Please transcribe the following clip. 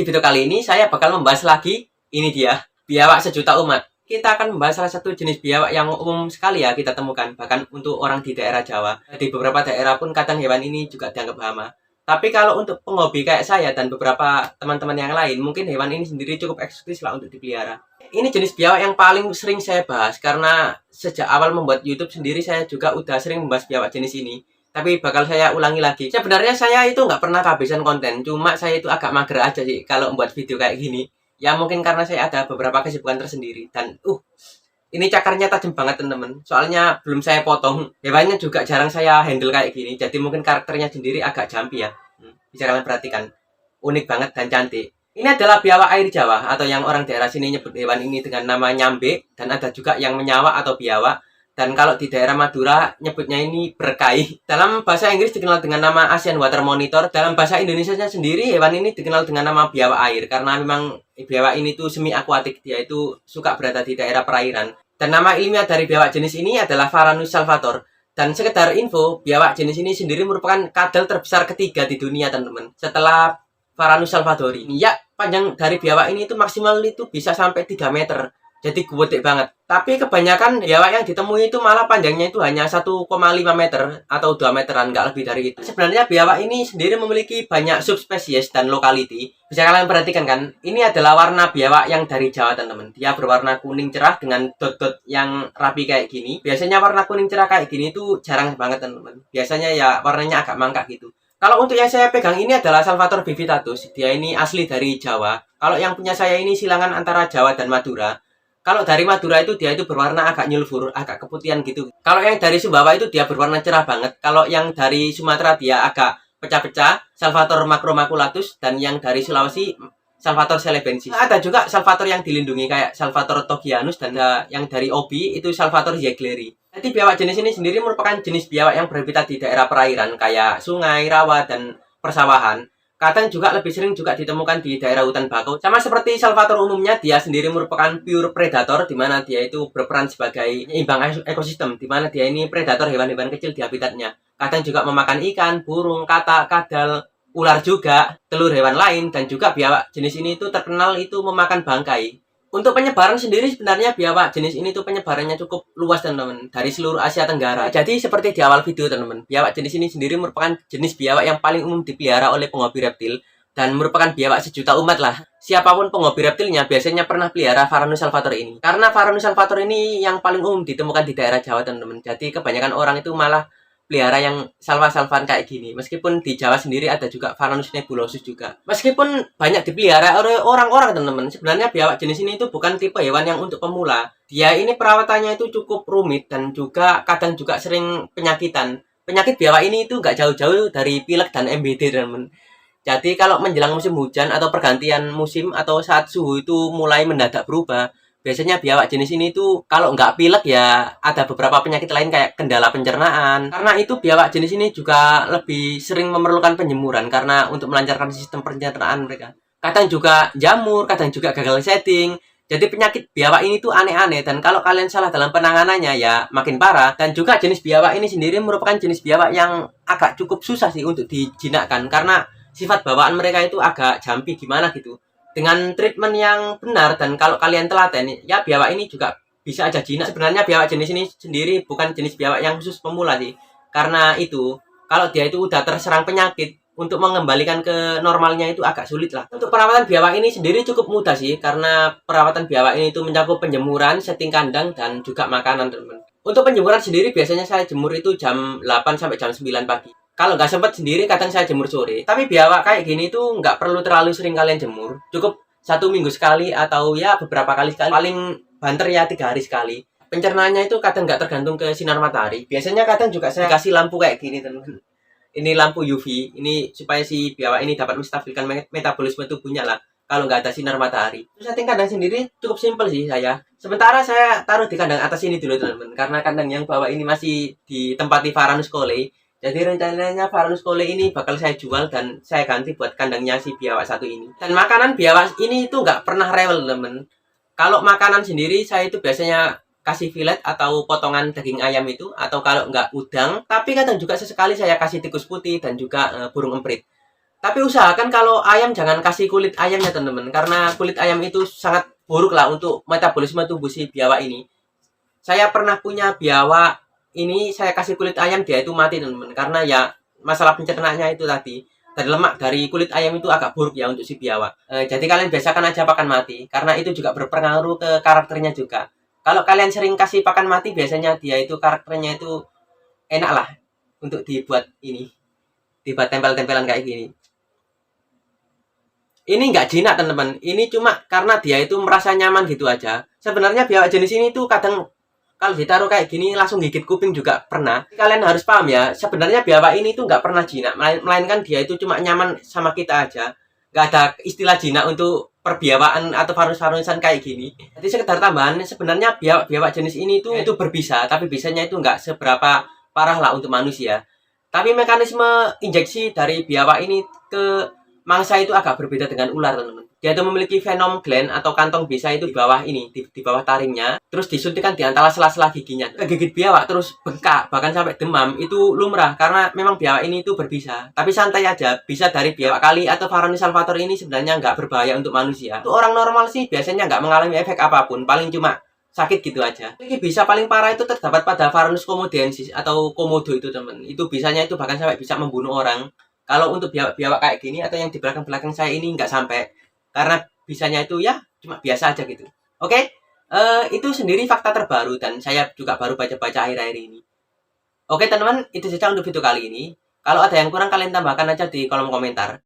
Di video kali ini saya bakal membahas lagi, ini dia, biawak sejuta umat. Kita akan membahas salah satu jenis biawak yang umum sekali ya kita temukan, bahkan untuk orang di daerah Jawa. Di beberapa daerah pun kadang hewan ini juga dianggap hama. Tapi kalau untuk penghobi kayak saya dan beberapa teman-teman yang lain, mungkin hewan ini sendiri cukup eksotis lah untuk dipelihara. Ini jenis biawak yang paling sering saya bahas, karena sejak awal membuat YouTube sendiri saya juga udah sering membahas biawak jenis ini. Tapi bakal saya ulangi lagi. Sebenarnya saya itu nggak pernah kehabisan konten, cuma saya itu agak mager aja sih kalau membuat video kayak gini. Ya mungkin karena saya ada beberapa kesibukan tersendiri. Dan ini cakarnya tajam banget teman-teman. Soalnya belum saya potong. Hewannya juga jarang saya handle kayak gini. Jadi mungkin karakternya sendiri agak jumpy ya. Bisa kalian perhatikan. Unik banget dan cantik. Ini adalah biawak air Jawa, atau yang orang daerah sini nyebut hewan ini dengan nama nyambe. Dan ada juga yang menyawa atau biawak. Dan kalau di daerah Madura nyebutnya ini berkai. Dalam bahasa Inggris dikenal dengan nama Asian Water Monitor. Dalam bahasa Indonesia sendiri hewan ini dikenal dengan nama biawak air, karena memang biawak ini tuh semi akuatik, dia itu suka berada di daerah perairan. Dan nama ilmiah dari biawak jenis ini adalah Varanus salvator. Dan sekedar info, biawak jenis ini sendiri merupakan kadal terbesar ketiga di dunia teman-teman, setelah Varanus salvatori. Ya, panjang dari biawak ini itu maksimal itu bisa sampai 3 meter. Jadi gede banget. Tapi kebanyakan biawak yang ditemui itu malah panjangnya itu hanya 1,5 meter atau 2 meteran, nggak lebih dari itu. Sebenarnya biawak ini sendiri memiliki banyak subspesies dan lokality. Bisa kalian perhatikan kan? Ini adalah warna biawak yang dari Jawa teman-teman. Dia berwarna kuning cerah dengan dot-dot yang rapi kayak gini. Biasanya warna kuning cerah kayak gini itu jarang banget teman-teman. Biasanya ya warnanya agak mangkak gitu. Kalau untuk yang saya pegang ini adalah Salvator bivitatus. Dia ini asli dari Jawa. Kalau yang punya saya ini silangan antara Jawa dan Madura. Kalau dari Madura itu dia itu berwarna agak nyulfur, agak keputihan gitu. Kalau yang dari Sumbawa itu dia berwarna cerah banget. Kalau yang dari Sumatera dia agak pecah-pecah, Salvator macromaculatus. Dan yang dari Sulawesi, Salvator celebensis. Ada juga Salvator yang dilindungi kayak Salvator togianus. Dan yang dari Obi itu Salvator ziegleri. Jadi biawak jenis ini sendiri merupakan jenis biawak yang berhabitat di daerah perairan kayak sungai, rawa, dan persawahan. Kadang juga lebih sering juga ditemukan di daerah hutan bakau. Sama seperti Salvator umumnya, dia sendiri merupakan pure predator, di mana dia itu berperan sebagai penyeimbang ekosistem, di mana dia ini predator hewan-hewan kecil di habitatnya. Kadang juga memakan ikan, burung, katak, kadal, ular juga, telur hewan lain, dan juga biawak jenis ini itu terkenal itu memakan bangkai. Untuk penyebaran sendiri sebenarnya biawak jenis ini tuh penyebarannya cukup luas teman-teman, dari seluruh Asia Tenggara. Jadi seperti di awal video teman-teman, biawak jenis ini sendiri merupakan jenis biawak yang paling umum dipelihara oleh penghobi reptil dan merupakan biawak sejuta umat lah. Siapapun penghobi reptilnya biasanya pernah pelihara Varanus salvator ini. Karena Varanus salvator ini yang paling umum ditemukan di daerah Jawa teman-teman. Jadi kebanyakan orang itu malah pelihara yang salva-salvan kayak gini. Meskipun di Jawa sendiri ada juga Varanus nebulosus juga. Meskipun banyak dipelihara oleh orang-orang teman-teman, sebenarnya biawak jenis ini itu bukan tipe hewan yang untuk pemula. Dia ini perawatannya itu cukup rumit dan juga kadang juga sering penyakitan. Penyakit biawak ini itu nggak jauh-jauh dari pilek dan MBD teman-teman. Jadi kalau menjelang musim hujan atau pergantian musim atau saat suhu itu mulai mendadak berubah, biasanya biawak jenis ini tuh kalau nggak pilek ya ada beberapa penyakit lain kayak kendala pencernaan. Karena itu biawak jenis ini juga lebih sering memerlukan penjemuran karena untuk melancarkan sistem pencernaan mereka. Kadang juga jamur, kadang juga gagal setting. Jadi penyakit biawak ini tuh aneh-aneh dan kalau kalian salah dalam penanganannya ya makin parah. Dan juga jenis biawak ini sendiri merupakan jenis biawak yang agak cukup susah sih untuk dijinakkan karena sifat bawaan mereka itu agak jumpy gimana gitu. Dengan treatment yang benar dan kalau kalian telaten ya biawak ini juga bisa aja jinak. Sebenarnya biawak jenis ini sendiri bukan jenis biawak yang khusus pemula sih. Karena itu kalau dia itu udah terserang penyakit, untuk mengembalikan ke normalnya itu agak sulit lah. Untuk perawatan biawak ini sendiri cukup mudah sih, karena perawatan biawak ini itu mencakup penjemuran, setting kandang, dan juga makanan teman-teman. Untuk penjemuran sendiri biasanya saya jemur itu jam 8 sampai jam 9 pagi. Kalau nggak sempat sendiri kadang saya jemur sore. Tapi biawak kayak gini tuh nggak perlu terlalu sering kalian jemur. Cukup 1 minggu sekali atau ya beberapa kali sekali. Paling banter ya 3 hari sekali. Pencernaannya itu kadang nggak tergantung ke sinar matahari. Biasanya kadang juga saya kasih lampu kayak gini teman-teman. Ini lampu UV. Ini supaya si biawak ini dapat menstabilkan metabolisme tubuhnya lah. Kalau nggak ada sinar matahari. Terus setting kandang sendiri cukup simpel sih saya. Sementara saya taruh di kandang atas ini dulu teman-teman. Karena kandang yang bawah ini masih ditempati Varanus cole. Jadi rencananya Varanus cole ini bakal saya jual dan saya ganti buat kandangnya si biawak satu ini. Dan makanan biawak ini itu nggak pernah rewel temen. Kalau makanan sendiri saya itu biasanya kasih filet atau potongan daging ayam itu, atau kalau nggak udang. Tapi kadang juga sesekali saya kasih tikus putih dan juga burung emprit. Tapi usahakan kalau ayam jangan kasih kulit ayamnya teman-teman, karena kulit ayam itu sangat buruk lah untuk metabolisme tubuh si biawak ini. Saya pernah punya biawak ini, saya kasih kulit ayam, dia itu mati teman-teman, karena ya masalah pencernaannya itu tadi. Dari lemak dari kulit ayam itu agak buruk ya untuk si biawak. Jadi kalian biasakan aja pakan mati, karena itu juga berpengaruh ke karakternya juga. Kalau kalian sering kasih pakan mati, biasanya dia itu karakternya itu enak lah untuk dibuat tempel-tempelan kayak gini. Ini nggak jinak teman-teman, ini cuma karena dia itu merasa nyaman gitu aja. Sebenarnya biawak jenis ini tuh kadang kalau ditaruh kayak gini langsung gigit kuping juga pernah. Kalian harus paham ya, sebenarnya biawak ini tuh nggak pernah jinak, melainkan dia itu cuma nyaman sama kita aja. Nggak ada istilah jinak untuk perbiawaan atau farus-farusan kayak gini. Jadi sekedar tambahan, sebenarnya biawak-biawak jenis ini tuh itu berbisa, tapi bisanya itu nggak seberapa parah lah untuk manusia. Tapi mekanisme injeksi dari biawak ini ke mangsa itu agak berbeda dengan ular, teman-teman. Dia itu memiliki venom gland atau kantong bisa itu di bawah ini, di bawah taringnya. Terus disuntikkan di antara sela-sela giginya. Gigit biawak terus bengkak, bahkan sampai demam, itu lumrah karena memang biawak ini itu berbisa. Tapi santai aja, bisa dari biawak kali atau Varanus salvator ini sebenarnya nggak berbahaya untuk manusia. Untuk orang normal sih biasanya nggak mengalami efek apapun, paling cuma sakit gitu aja. Ini bisa paling parah itu terdapat pada Varanus comodensis atau komodo itu, teman. Itu bisanya itu bahkan sampai bisa membunuh orang. Kalau untuk biawak-biawak kayak gini atau yang di belakang-belakang saya ini nggak sampai, karena bisanya itu ya cuma biasa aja gitu. Oke, itu sendiri fakta terbaru dan saya juga baru baca-baca akhir-akhir ini. Oke teman-teman, itu saja untuk video kali ini. Kalau ada yang kurang kalian tambahkan aja di kolom komentar.